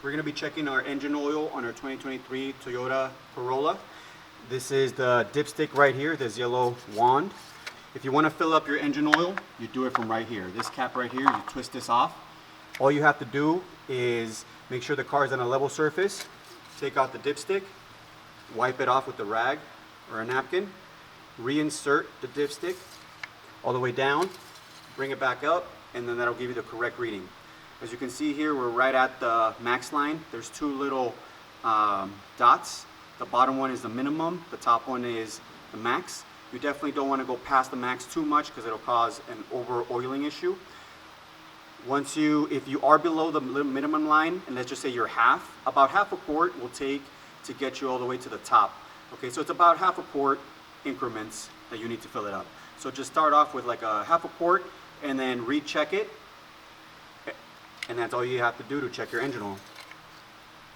We're going to be checking our engine oil on our 2023 Toyota Corolla. This is the dipstick right here, this yellow wand. If you want to fill up your engine oil, you do it from right here. This cap right here, you twist this off. All you have to do is make sure the car is on a level surface. Take out the dipstick, wipe it off with a rag or a napkin, reinsert the dipstick all the way down, bring it back up, and then that'll give you the correct reading. As you can see here, we're right at the max line. There's two little dots. The bottom one is the minimum, the top one is the max. You definitely don't want to go past the max too much because it'll cause an over-oiling issue. If you are below the minimum line, and let's just say you're about half a quart will take to get you all the way to the top. Okay, so it's about half a quart increments that you need to fill it up. So just start off with like a half a quart and then recheck it. And that's all you have to do to check your engine oil.